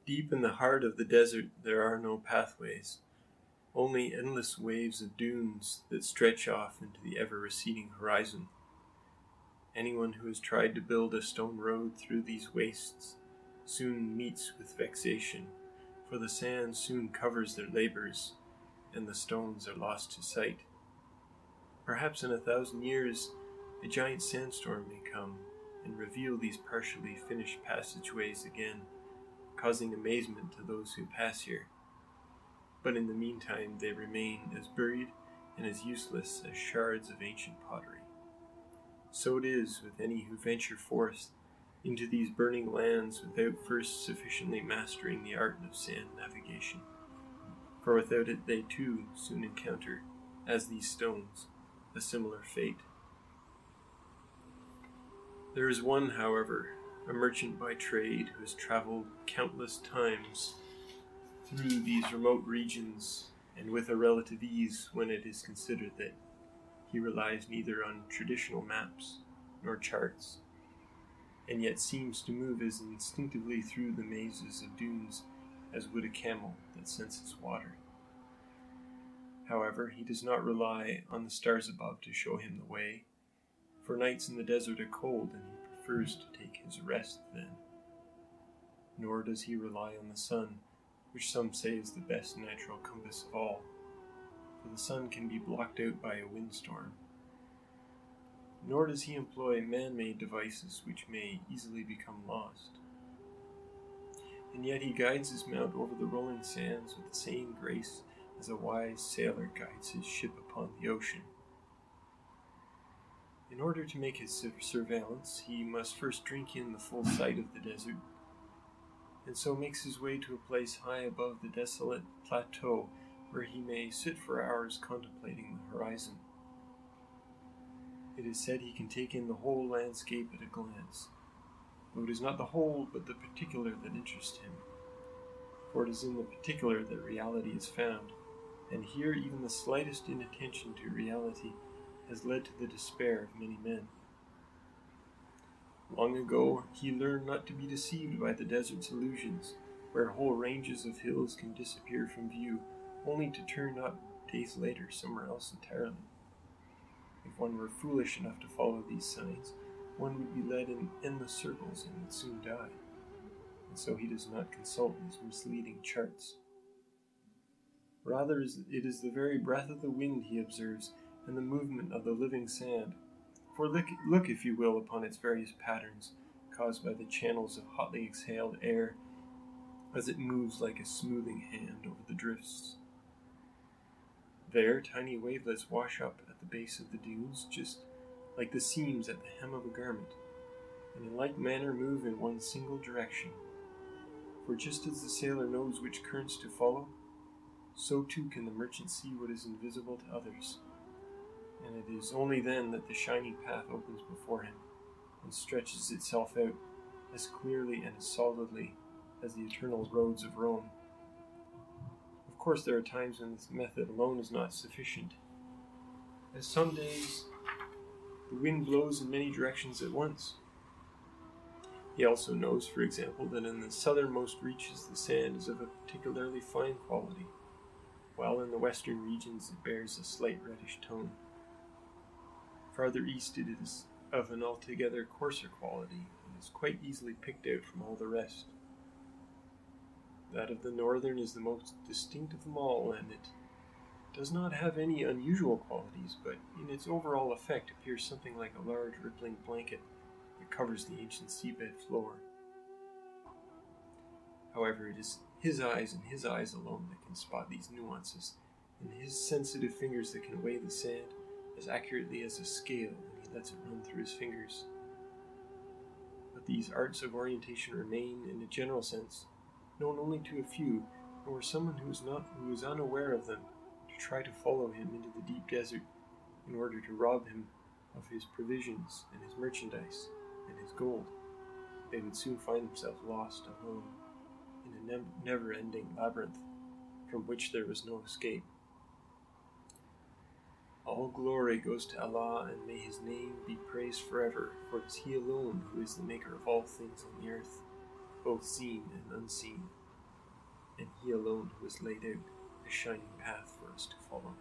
Deep in the heart of the desert there are no pathways, only endless waves of dunes that stretch off into the ever-receding horizon. Anyone who has tried to build a stone road through these wastes soon meets with vexation, for the sand soon covers their labors, and the stones are lost to sight. Perhaps in 1,000 years a giant sandstorm may come and reveal these partially finished passageways again, causing amazement to those who pass here. But in the meantime they remain as buried and as useless as shards of ancient pottery. So it is with any who venture forth into these burning lands without first sufficiently mastering the art of sand navigation. For without it they too soon encounter, as these stones, a similar fate. There is one, however, a merchant by trade who has traveled countless times through these remote regions, and with a relative ease when it is considered that he relies neither on traditional maps nor charts, and yet seems to move as instinctively through the mazes of dunes as would a camel that senses water. However, he does not rely on the stars above to show him the way, for nights in the desert are cold and he prefers to take his rest then. Nor does he rely on the sun, which some say is the best natural compass of all, for the sun can be blocked out by a windstorm. Nor does he employ man-made devices which may easily become lost. And yet he guides his mount over the rolling sands with the same grace as a wise sailor guides his ship upon the ocean. In order to make his surveillance, he must first drink in the full sight of the desert, and so makes his way to a place high above the desolate plateau where he may sit for hours contemplating the horizon. It is said he can take in the whole landscape at a glance, though it is not the whole but the particular that interests him, for it is in the particular that reality is found, and here even the slightest inattention to reality has led to the despair of many men. Long ago he learned not to be deceived by the desert's illusions, where whole ranges of hills can disappear from view, only to turn up days later somewhere else entirely. If one were foolish enough to follow these signs, one would be led in endless circles and would soon die, and so he does not consult these misleading charts. Rather, it is the very breath of the wind he observes, and the movement of the living sand. For look, if you will, upon its various patterns, caused by the channels of hotly exhaled air, as it moves like a smoothing hand over the drifts. There, tiny wavelets wash up at the base of the dunes, just like the seams at the hem of a garment, and in like manner move in one single direction. For just as the sailor knows which currents to follow, so too can the merchant see what is invisible to others, and it is only then that the shining path opens before him and stretches itself out as clearly and as solidly as the eternal roads of Rome. Of course, there are times when this method alone is not sufficient, as some days the wind blows in many directions at once. He also knows, for example, that in the southernmost reaches the sand is of a particularly fine quality, while in the western regions it bears a slight reddish tone. Farther east it is of an altogether coarser quality, and is quite easily picked out from all the rest. That of the northern is the most distinct of them all, and it does not have any unusual qualities, but in its overall effect appears something like a large rippling blanket that covers the ancient seabed floor. However, it is his eyes and his eyes alone that can spot these nuances, and his sensitive fingers that can weigh the sand as accurately as a scale when he lets it run through his fingers. But these arts of orientation remain, in a general sense, known only to a few, or someone who is unaware of them, to try to follow him into the deep desert in order to rob him of his provisions and his merchandise and his gold. They would soon find themselves lost alone in a never-ending labyrinth from which there was no escape. All glory goes to Allah, and may His name be praised forever, for it is He alone who is the maker of all things on the earth, both seen and unseen. He alone who has laid out a shining path for us to follow.